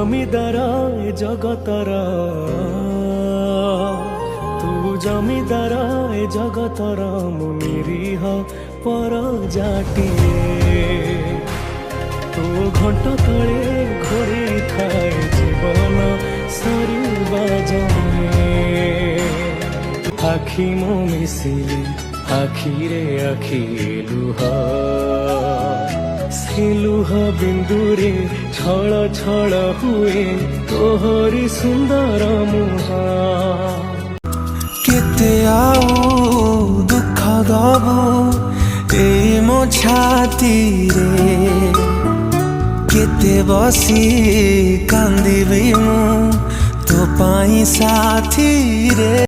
জমিদার এ জগতর, তু জমিদার এ জগতর, মু নিরীহ পরজাটিয়ে। তু ঘଣ୍ଟ ତଳେ ଘୋଡ଼େଇ ଥାଏ ଜୀବନ ସରିବା ଯାଏ। ଆଖି ମୁଁ ମିଶିଲି ଆଖିରେ ଆଖି ଲୁହ, ସେ ଲୁହ ବିନ୍ଦୁରେ ଛଳ ଛଳ ହୁଏ ତୋହରି ସୁନ୍ଦର ମୁହଁ। କେତେ ଆଉ ଦୁଃଖ ଦବୁ ଏଇ ମୋ ଛାତିରେ, କେତେ ବସି କାନ୍ଦିବି ମୁଁ ତୋ ପାଇଁ ସାଥିରେ।